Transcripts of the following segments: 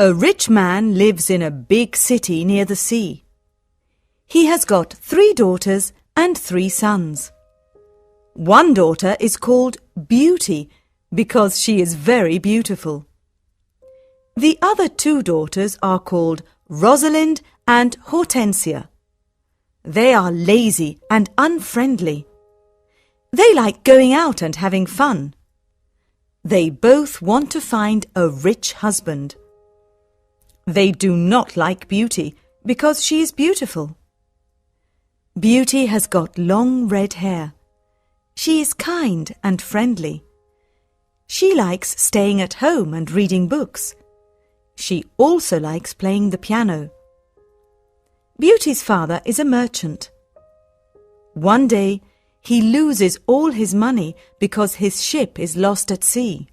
A rich man lives in a big city near the sea. He has got 3 daughters and 3 sons. One daughter is called Beauty because she is very beautiful. The other 2 daughters are called Rosalind and Hortensia. They are lazy and unfriendly. They like going out and having fun. They both want to find a rich husband. They do not like Beauty because she is beautiful. Beauty has got long red hair. She is kind and friendly. She likes staying at home and reading books. She also likes playing the piano. Beauty's father is a merchant. One day, he loses all his money because his ship is lost at sea.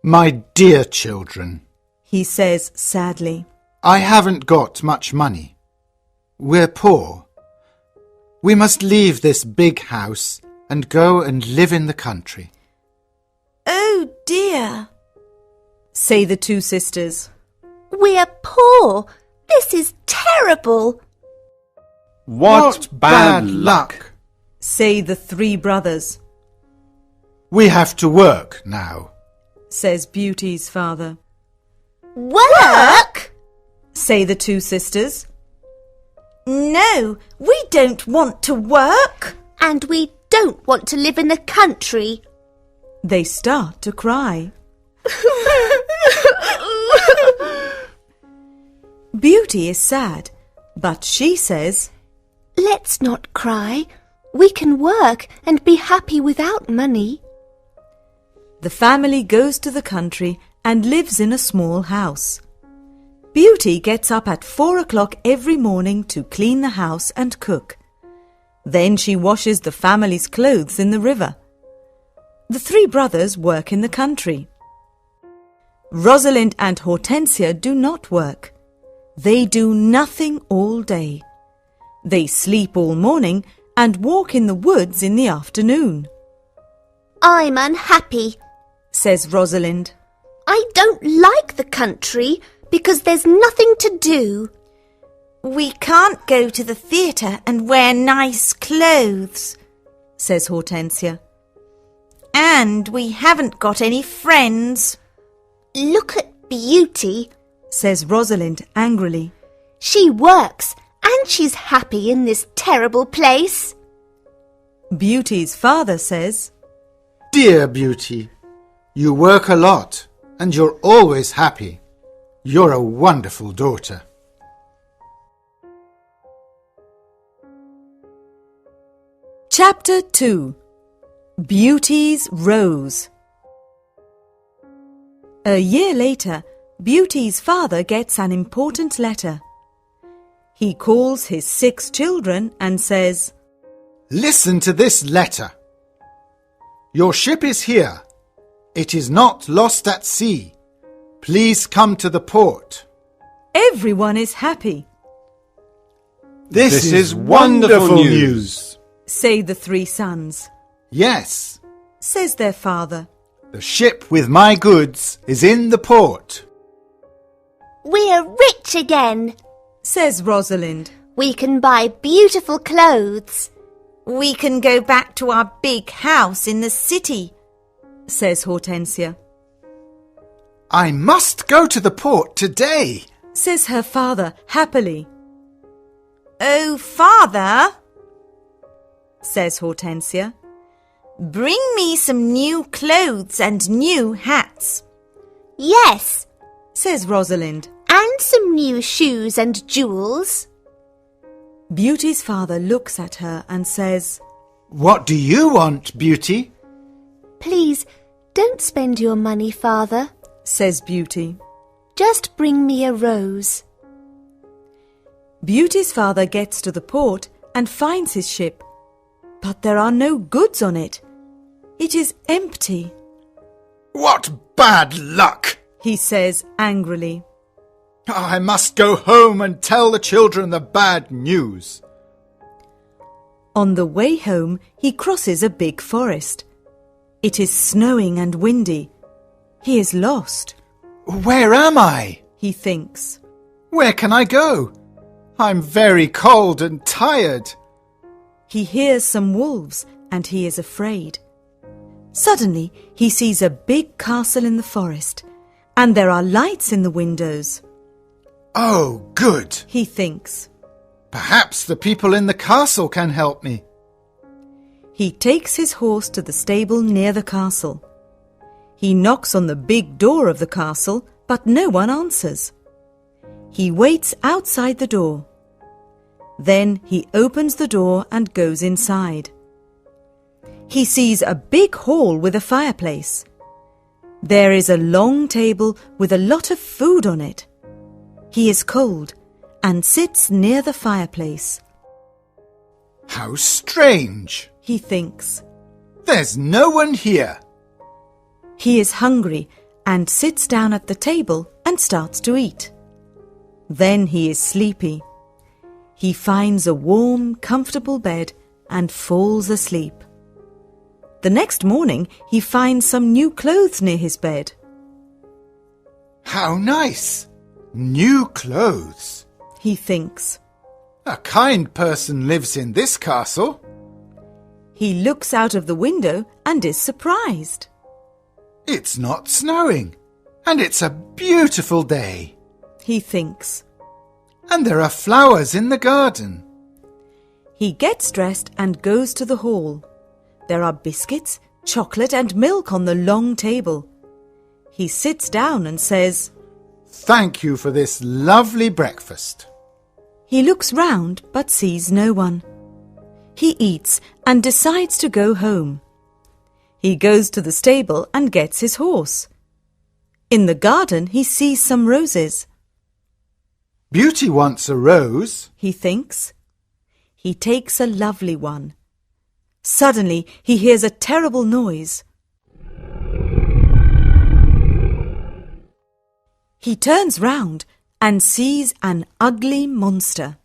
My dear children, He says sadly, I haven't got much money. We're poor. We must leave this big house and go and live in the country. Oh dear, say the 2 sisters. we're poor. This is terrible. What bad luck! Say the 3 brothers, We have to work now. says Beauty's father. Work? Say the 2 sisters. No, we don't want to work. And we don't want to live in the country. They start to cry. Beauty is sad, but she says, Let's not cry. We can work and be happy without money. The family goes to the country and lives in a small house. Beauty gets up at 4 o'clock every morning to clean the house and cook. Then she washes the family's clothes in the river. The 3 brothers work in the country. Rosalind and Hortensia do not work. They do nothing all day. They sleep all morning and walk in the woods in the afternoon, I'm unhappy. says Rosalind. I don't like the country because there's nothing to do. We can't go to the theatre and wear nice clothes, says Hortensia. and we haven't got any friends. Look at Beauty, says Rosalind angrily. She works and she's happy in this terrible place. Beauty's father says, Dear Beauty, you work a lot and you're always happy. You're a wonderful daughter. Chapter 2. Beauty's Rose. A year later, Beauty's father gets an important letter. He calls his 6 children and says, Listen to this letter. Your ship is here. It is not lost at sea. Please come to the port. Everyone is happy, This is wonderful news. say the 3 sons, Yes, says their father. the ship with my goods is in the port. We're rich again. Says Rosalind. We can buy beautiful clothes. We can go back to our big house in the city, Says Hortensia. I must go to the port today. Says her father happily. Oh, Father, Says Hortensia. bring me some new clothes and new hats. Yes, Says Rosalind. and some new shoes and jewels. Beauty's father looks at her and says, What do you want, Beauty? Please, don't spend your money, Father. Says Beauty. Just bring me a rose. Beauty's father gets to the port and finds his ship, but there are no goods on it. It is empty, What bad luck! he says angrily. I must go home and tell the children the bad news. On the way home, he crosses a big forest. It is snowing and windy. He is lost. Where am I? he thinks. Where can I go? I'm very cold and tired. He hears some wolves and he is afraid. Suddenly he sees a big castle in the forest and there are lights in the windows. Oh, good. He thinks. Perhaps the people in the castle can help me. He takes his horse to the stable near the castle. He knocks on the big door of the castle, but no one answers. He waits outside the door. Then he opens the door and goes inside. He sees a big hall with a fireplace. There is a long table with a lot of food on it. He is cold and sits near the fireplace. How strange, he thinks. There's no one here. He is hungry and sits down at the table and starts to eat. Then he is sleepy. He finds a warm, comfortable bed and falls asleep. The next morning he finds some new clothes near his bed. How nice! New clothes. He thinks. A kind person lives in this castle. He looks out of the window and is surprised. It's not snowing, and it's a beautiful day. He thinks. And there are flowers in the garden. He gets dressed and goes to the hall. There are biscuits, chocolate and milk on the long table. He sits down and says, Thank you for this lovely breakfast. He looks round but sees no one. He eats and decides to go home. He goes to the stable and gets his horse. In the garden he sees some roses. Beauty wants a rose, he thinks. He takes a lovely one. Suddenly he hears a terrible noise. He turns round and sees an ugly monster.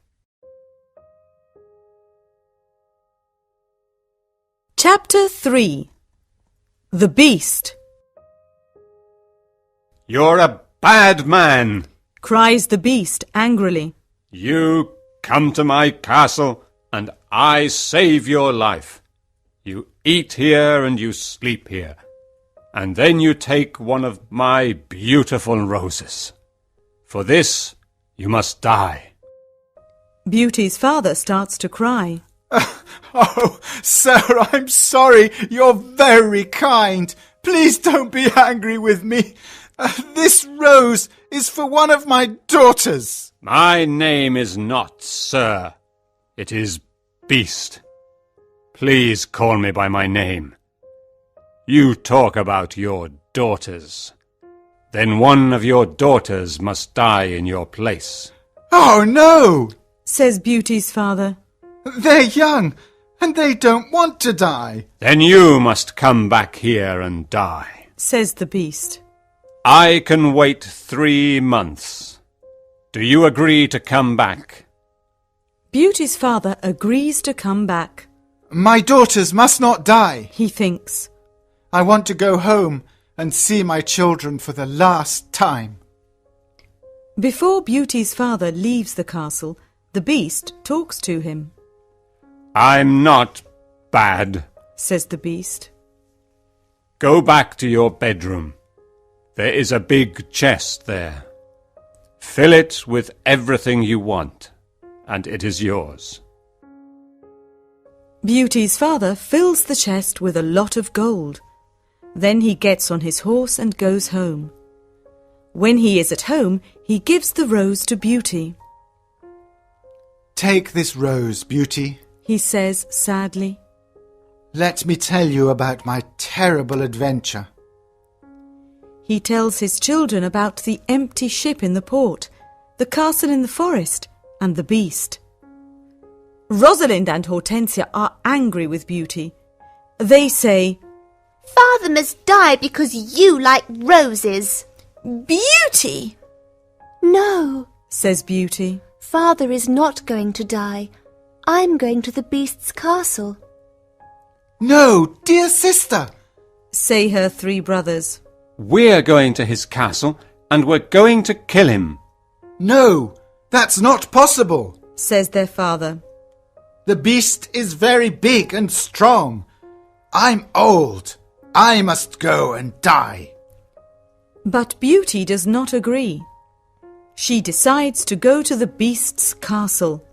Chapter 3. The Beast. You're a bad man, cries the Beast angrily. You come to my castle and I save your life. You eat here and you sleep here. And then you take one of my beautiful roses. For this, you must die. Beauty's father starts to cry. Oh, sir, I'm sorry. You're very kind. Please don't be angry with me. This rose is for one of my daughters. My name is not Sir. It is Beast. Please call me by my name. You talk about your daughters. Then one of your daughters must die in your place. Oh, no, says Beauty's father. They're young, and they don't want to die. Then you must come back here and die, says the Beast. I can wait 3 months. Do you agree to come back? Beauty's father agrees to come back. My daughters must not die, he thinks. I want to go home and see my children for the last time. Before Beauty's father leaves the castle, the Beast talks to him. I'm not bad, says the Beast. Go back to your bedroom. There is a big chest there. Fill it with everything you want, and it is yours. Beauty's father fills the chest with a lot of gold. Then he gets on his horse and goes home. When he is at home, he gives the rose to Beauty. Take this rose, Beauty, he says sadly. Let me tell you about my terrible adventure. He tells his children about the empty ship in the port, the castle in the forest, and the Beast. Rosalind and Hortensia are angry with Beauty. They say, Father must die because you like roses. Beauty! No, says Beauty. Father is not going to die. I'm going to the Beast's castle. No, dear sister, say her 3 brothers. We're going to his castle, and we're going to kill him. No, that's not possible, says their father. The beast is very big and strong. I'm old. I must go and die. But Beauty does not agree. She decides to go to the beast's castle.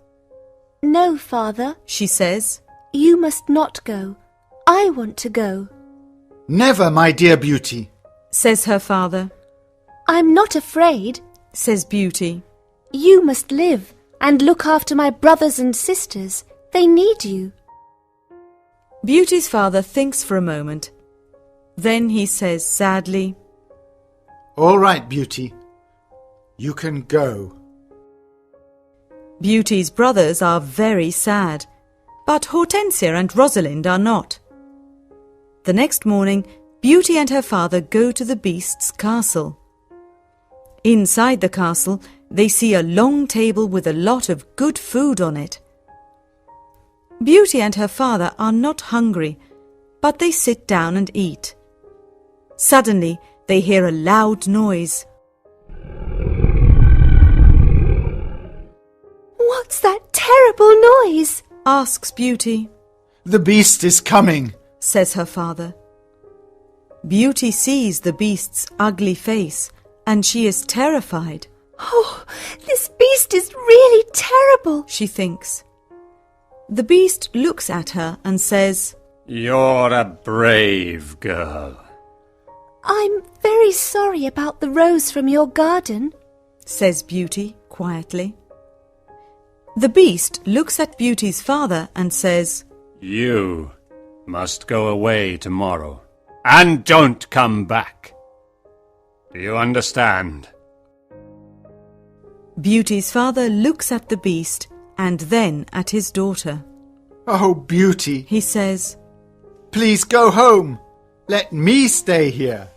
No, father, She says, you must not go. I want to go. Never, my dear Beauty. says her father, I'm not afraid. says Beauty. You must live and look after my brothers and sisters. They need you. Beauty's father thinks for a moment. Then he says sadly, All right, Beauty. You can go. Beauty's brothers are very sad, but Hortensia and Rosalind are not. The next morning, Beauty and her father go to the beast's castle. Inside the castle, they see a long table with a lot of good food on it. Beauty and her father are not hungry, but they sit down and eat. Suddenly, they hear a loud noise. What's that terrible noise? Asks Beauty, The beast is coming. says her father. Beauty sees the beast's ugly face, and she is terrified, Oh, this beast is really terrible. she thinks. The beast looks at her and says, You're a brave girl. I'm very sorry about the rose from your garden. says Beauty quietly. The beast looks at Beauty's father and says, You must go away tomorrow, and don't come back. Do you understand? Beauty's father looks at the beast and then at his daughter. Oh, Beauty, He says, please go home. Let me stay here.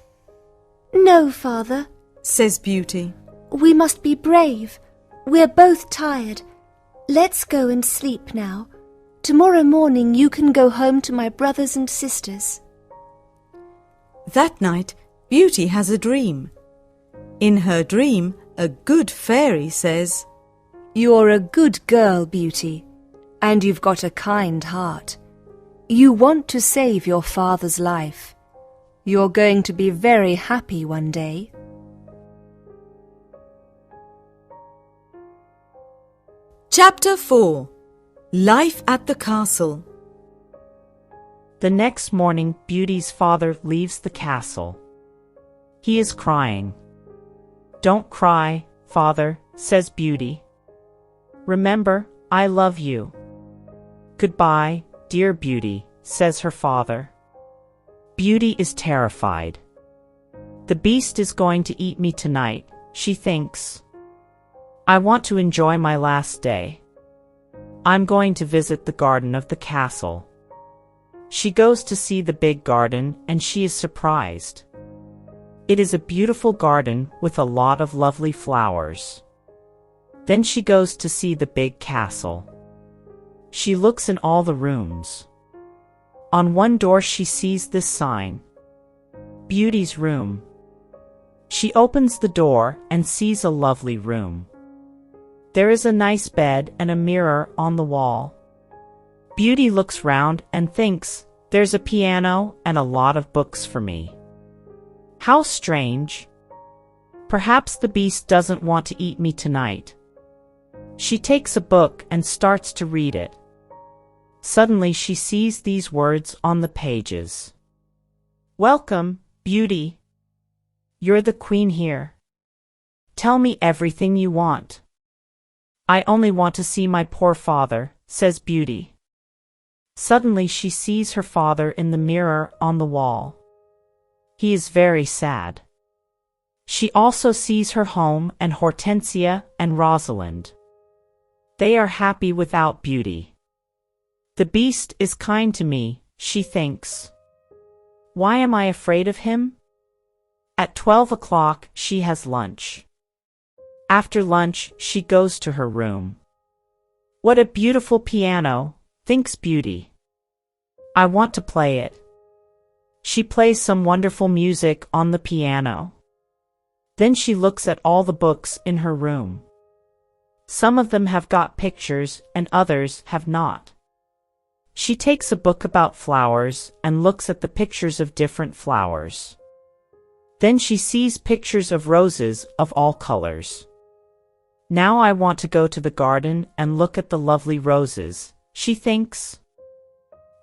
No, father. says Beauty. We must be brave. We're both tired. Let's go and sleep now. Tomorrow morning you can go home to my brothers and sisters. That night, Beauty has a dream. In her dream, a good fairy says, You're a good girl, Beauty, and you've got a kind heart. You want to save your father's life. You're going to be very happy one day. Chapter 4. Life at the Castle. The next morning, Beauty's father leaves the castle. He is crying. Don't cry, father, says Beauty. Remember, I love you. Goodbye, dear Beauty, says her father. Beauty is terrified. The beast is going to eat me tonight, she thinks. I want to enjoy my last day. I'm going to visit the garden of the castle. She goes to see the big garden and she is surprised. It is a beautiful garden with a lot of lovely flowers. Then she goes to see the big castle. She looks in all the rooms. On one door she sees this sign, Beauty's room. She opens the door and sees a lovely room. There is a nice bed and a mirror on the wall. Beauty looks round and thinks, there's a piano and a lot of books for me. How strange. Perhaps the beast doesn't want to eat me tonight. She takes a book and starts to read it. Suddenly she sees these words on the pages. Welcome, Beauty. You're the queen here. Tell me everything you want. I only want to see my poor father, says Beauty. Suddenly she sees her father in the mirror on the wall. He is very sad. She also sees her home and Hortensia and Rosalind. They are happy without Beauty. The beast is kind to me, she thinks. Why am I afraid of him? At 12 o'clock she has lunch. After lunch she goes to her room. What a beautiful piano, thinks Beauty. I want to play it. She plays some wonderful music on the piano. Then she looks at all the books in her room. Some of them have got pictures and others have not. She takes a book about flowers and looks at the pictures of different flowers. Then she sees pictures of roses of all colors. Now I want to go to the garden and look at the lovely roses, she thinks.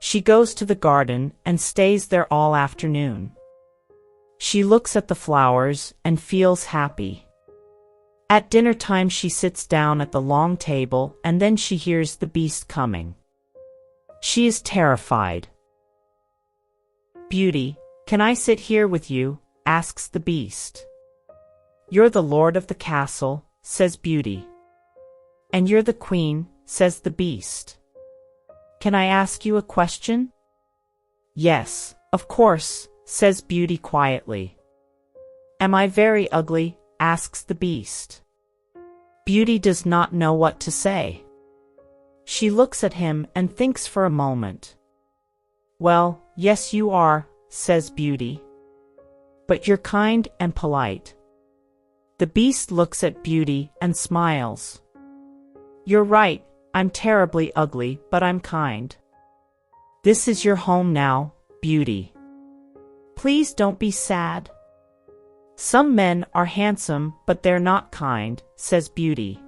She goes to the garden and stays there all afternoon. She looks at the flowers and feels happy. At dinner time she sits down at the long table and then she hears the beast coming. She is terrified. "Beauty, can I sit here with you?" asks the beast. "You're the lord of the castle," says Beauty. "And you're the queen," says the beast. "Can I ask you a question?" "Yes, of course," says Beauty quietly. "Am I very ugly?" asks the beast. Beauty does not know what to say. She looks at him and thinks for a moment. "Well, yes you are," says Beauty. "But you're kind and polite." The beast looks at Beauty and smiles. "You're right, I'm terribly ugly, but I'm kind. This is your home now, Beauty. Please don't be sad." "Some men are handsome, but they're not kind," says Beauty.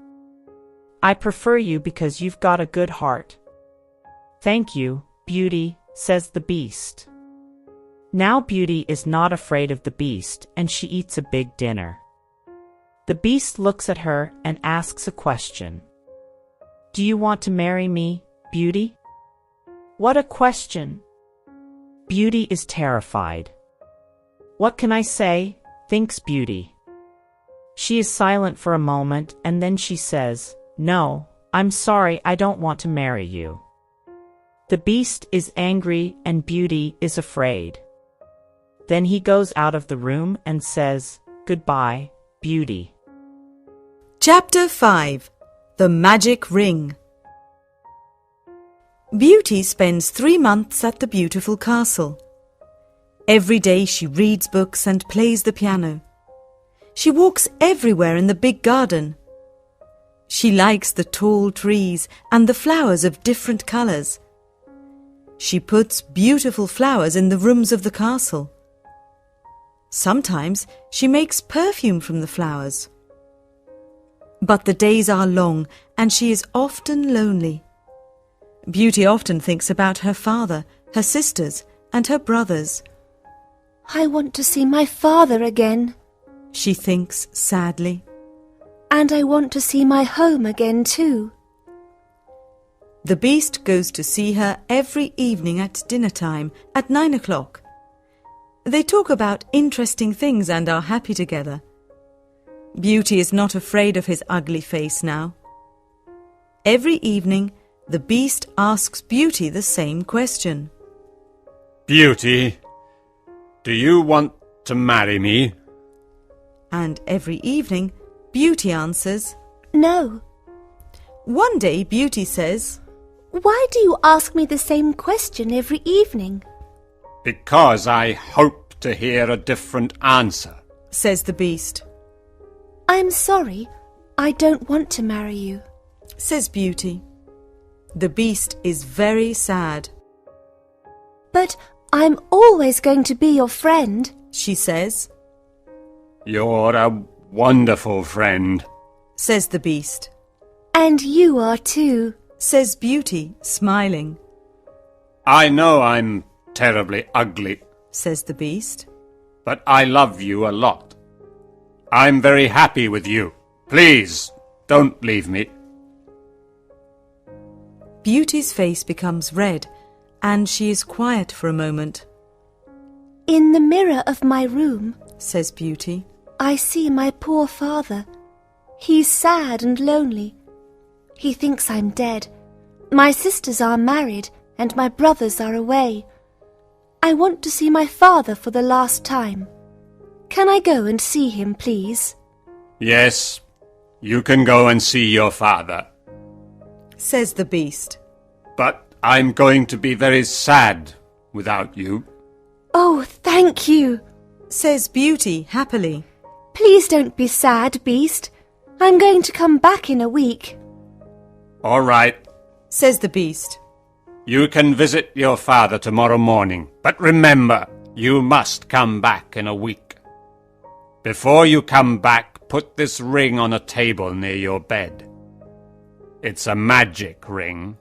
"I prefer you because you've got a good heart." "Thank you, Beauty," says the beast. Now Beauty is not afraid of the beast and she eats a big dinner. The beast looks at her and asks a question. "Do you want to marry me, Beauty?" What a question! Beauty is terrified. "What can I say?" thinks Beauty. She is silent for a moment and then she says, "No, I'm sorry, I don't want to marry you." The beast is angry and Beauty is afraid. Then he goes out of the room and says, "Goodbye, Beauty." Chapter 5. The Magic Ring. Beauty spends 3 months at the beautiful castle. Every day she reads books and plays the piano. She walks everywhere in the big garden. She likes the tall trees and the flowers of different colors. She puts beautiful flowers in the rooms of the castle. Sometimes she makes perfume from the flowers. But the days are long and she is often lonely. Beauty often thinks about her father, her sisters, and her brothers. I want to see my father again, she thinks sadly. and I want to see my home again too. The beast goes to see her every evening at dinner time at 9 o'clock. They talk about interesting things and are happy together. Beauty is not afraid of his ugly face now. Every evening, the beast asks Beauty the same question. Beauty, do you want to marry me? And every evening, Beauty answers, No. One day Beauty says, Why do you ask me the same question every evening? Because I hope to hear a different answer. says the beast. I'm sorry, I don't want to marry you. Says Beauty. The beast is very sad. But I'm always going to be your friend. She says, You're a wonderful friend. says the beast. And you are too. Says Beauty, smiling. I know I'm terribly ugly, Says the beast. but I love you a lot. I'm very happy with you. Please, don't leave me. Beauty's face becomes red, and she is quiet for a moment. In the mirror of my room, Says Beauty. I see my poor father. He's sad and lonely. He thinks I'm dead. My sisters are married and my brothers are away. I want to see my father for the last time. Can I go and see him, please? Yes, you can go and see your father. Says the beast. But I'm going to be very sad without you. Oh, thank you. Says Beauty happily. Please don't be sad, Beast. I'm going to come back in a week. All right, says the Beast. you can visit your father tomorrow morning, but remember, you must come back in a week. Before you come back, put this ring on a table near your bed. It's a magic ring.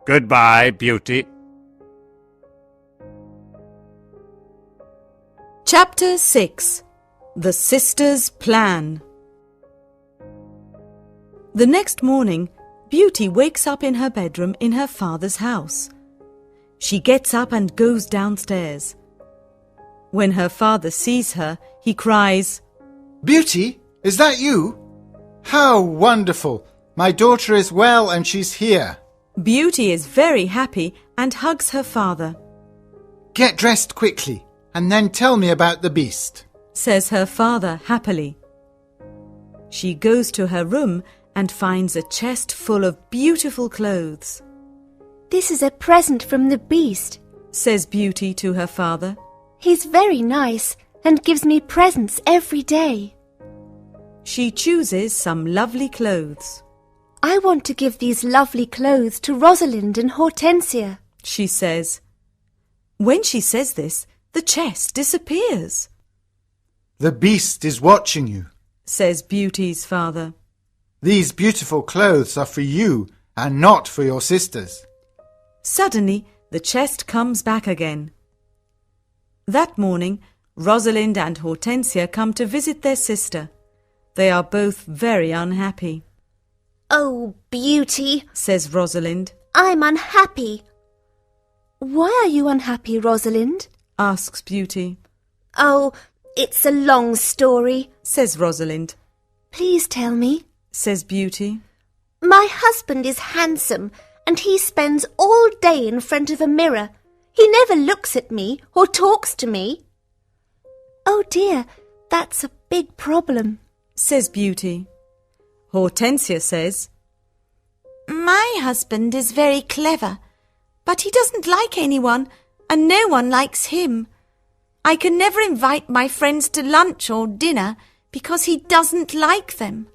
Goodbye, Beauty. Chapter 6. The Sisters' Plan. The next morning, Beauty wakes up in her bedroom in her father's house. She gets up and goes downstairs. When her father sees her, he cries, Beauty, is that you? How wonderful! My daughter is well and she's here. Beauty is very happy and hugs her father. Get dressed quickly and then tell me about the beast. Says her father happily. She goes to her room and finds a chest full of beautiful clothes. This is a present from the Beast, Says Beauty to her father. He's very nice and gives me presents every day. She chooses some lovely clothes. I want to give these lovely clothes to Rosalind and Hortensia. She says. When she says this, the chest disappears. The beast is watching you. Says Beauty's father. These beautiful clothes are for you and not for your sisters. Suddenly, the chest comes back again. That morning, Rosalind and Hortensia come to visit their sister. They are both very unhappy. Oh, Beauty, Says Rosalind. I'm unhappy. Why are you unhappy, Rosalind? Asks Beauty. Oh, it's a long story. Says Rosalind. Please tell me. Says Beauty. My husband is handsome and he spends all day in front of a mirror. He never looks at me or talks to me. Oh dear, that's a big problem. Says Beauty. Hortensia says, My husband is very clever, but he doesn't like anyone and no one likes him. I can never invite my friends to lunch or dinner because he doesn't like them.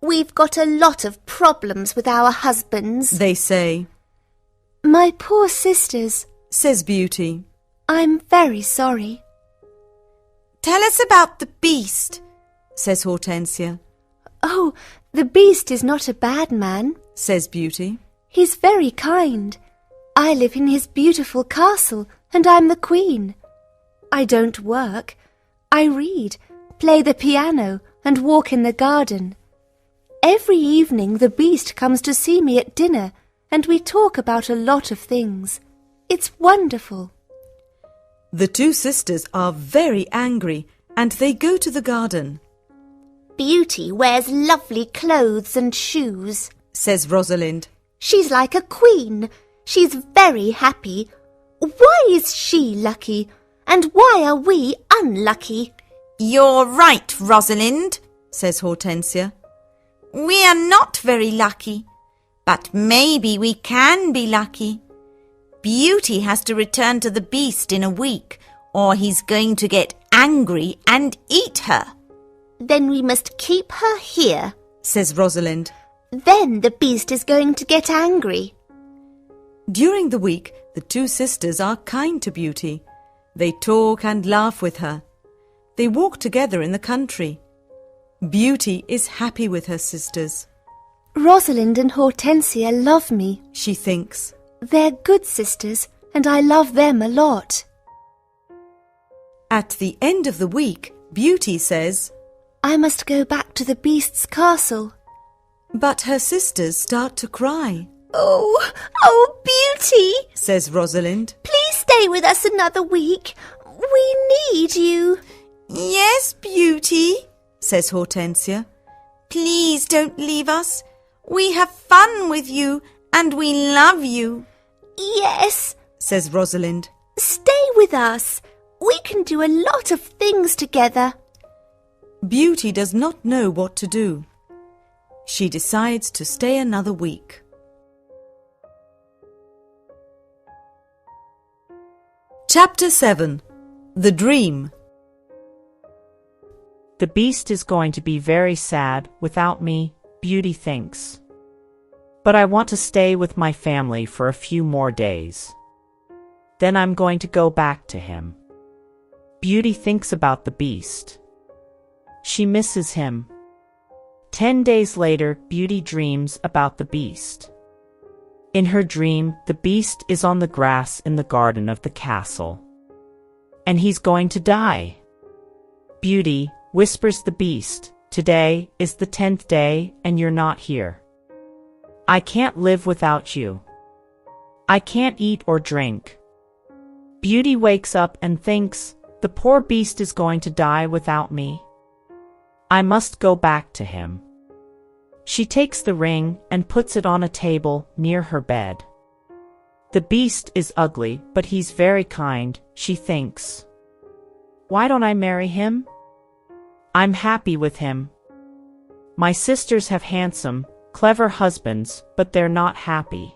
We've got a lot of problems with our husbands. They say. My poor sisters. Says Beauty. I'm very sorry. Tell us about the beast, says Hortensia. Oh, the Beast is not a bad man, Says Beauty. He's very kind. I live in his beautiful castle and I'm the queen. I don't work. I read, play the piano and walk in the garden. Every evening the Beast comes to see me at dinner and we talk about a lot of things. It's wonderful. The two sisters are very angry and they go to the garden. Beauty wears lovely clothes and shoes, Says Rosalind. She's like a queen. She's very happy. Why is she lucky? And why are we unlucky? You're right, Rosalind, says Hortensia. We are not very lucky, but maybe we can be lucky. Beauty has to return to the Beast in a week, or he's going to get angry and eat her. Then we must keep her here. Says Rosalind. Then the Beast is going to get angry. During the week, the two sisters are kind to Beauty. They talk and laugh with her. They walk together in the country. Beauty is happy with her sisters. Rosalind and Hortensia love me. She thinks. They're good sisters, and I love them a lot. At the end of the week, Beauty says, I must go back to the Beast's castle. but her sisters start to cry. Oh, Beauty! Says Rosalind. Please stay with us another week. We need you. Yes, Beauty, says Hortensia. Please don't leave us. We have fun with you and we love you. Yes, Says Rosalind. stay with us. We can do a lot of things together. Beauty does not know what to do. She decides to stay another week. Chapter 7. The Dream. The beast is going to be very sad without me, Beauty thinks. But I want to stay with my family for a few more days. Then I'm going to go back to him. Beauty thinks about the beast. She misses him. 10 days later, Beauty dreams about the beast. In her dream, the beast is on the grass in the garden of the castle. And he's going to die. Beauty, whispers the beast, today is the 10th day and you're not here. I can't live without you. I can't eat or drink. Beauty wakes up and thinks, the poor beast is going to die without me. I must go back to him. She takes the ring and puts it on a table near her bed. The beast is ugly, but he's very kind, she thinks. Why don't I marry him? I'm happy with him. My sisters have handsome, clever husbands, but they're not happy.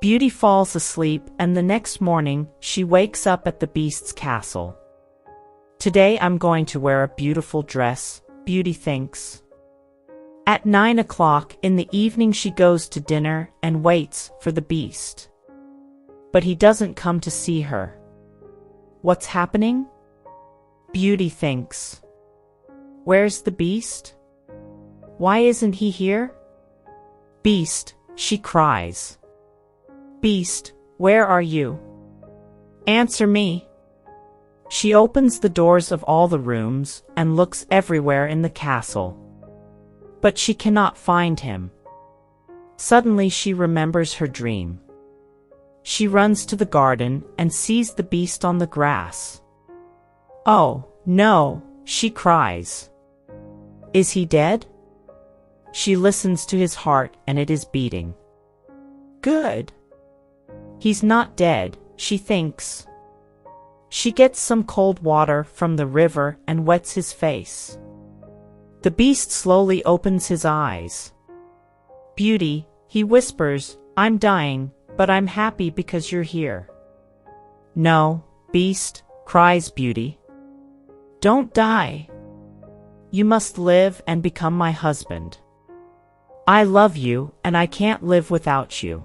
Beauty falls asleep, and the next morning she wakes up at the beast's castle. Today I'm going to wear a beautiful dress, Beauty thinks. At 9 o'clock in the evening she goes to dinner and waits for the beast. But he doesn't come to see her. What's happening? Beauty thinks. Where's the beast? Why isn't he here? Beast, she cries. Beast, where are you? Answer me. She opens the doors of all the rooms and looks everywhere in the castle. But she cannot find him. Suddenly she remembers her dream. She runs to the garden and sees the beast on the grass. Oh, no, she cries. Is he dead? She listens to his heart and it is beating. Good. He's not dead, she thinks. She gets some cold water from the river and wets his face. The beast slowly opens his eyes. Beauty, he whispers, I'm dying, but I'm happy because you're here. No, beast, cries Beauty. Don't die. You must live and become my husband. I love you and I can't live without you.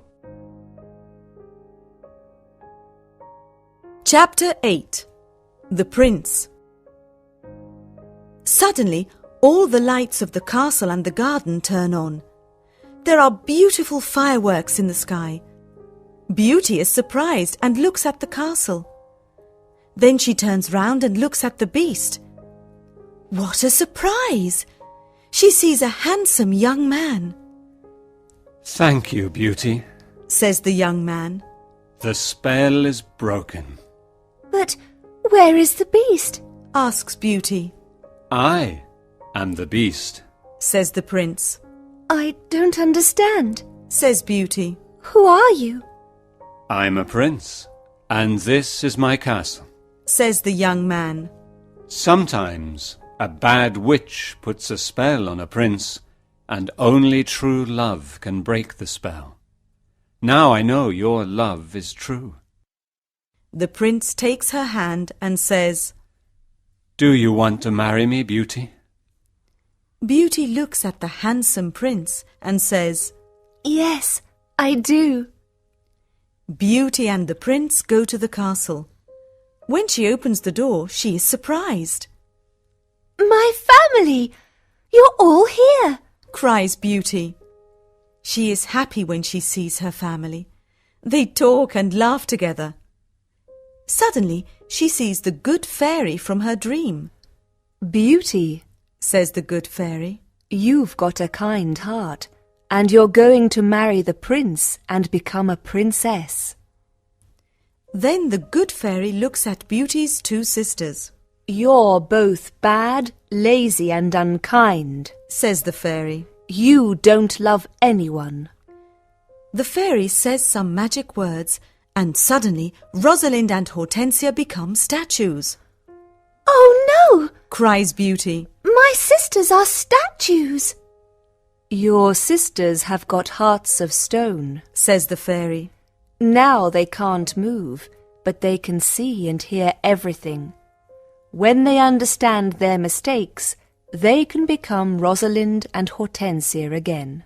Chapter 8. The Prince. Suddenly, all the lights of the castle and the garden turn on. There are beautiful fireworks in the sky. Beauty is surprised and looks at the castle. Then she turns round and looks at the beast. What a surprise! She sees a handsome young man. Thank you, Beauty, says the young man. The spell is broken. But where is the beast? Asks Beauty. I am the beast, says the prince. I don't understand, says Beauty. Who are you? I'm a prince, and this is my castle, says the young man. Sometimes a bad witch puts a spell on a prince, and only true love can break the spell. Now I know your love is true. The prince takes her hand and says, Do you want to marry me, Beauty? Beauty looks at the handsome prince and says, Yes, I do. Beauty and the prince go to the castle. When she opens the door, she is surprised. My family! You're all here! Cries Beauty. She is happy when she sees her family. They talk and laugh together. Suddenly, she sees the good fairy from her dream. Beauty, says the good fairy. You've got a kind heart, and you're going to marry the prince and become a princess. Then the good fairy looks at Beauty's two sisters. You're both bad, lazy and unkind, says the fairy. You don't love anyone. The fairy says some magic words, and suddenly Rosalind and Hortensia become statues. Oh no! Cries Beauty. My sisters are statues. Your sisters have got hearts of stone, says the fairy. Now they can't move, but they can see and hear everything. When they understand their mistakes, they can become Rosalind and Hortensia again.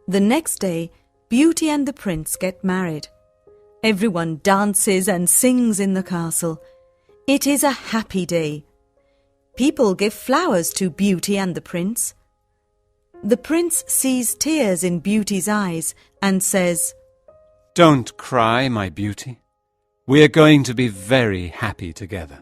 The next day, Beauty and the prince get married. Everyone dances and sings in the castle. It is a happy day. People give flowers to Beauty and the prince. The prince sees tears in Beauty's eyes and says, "Don't cry, my beauty. We are going to be very happy together."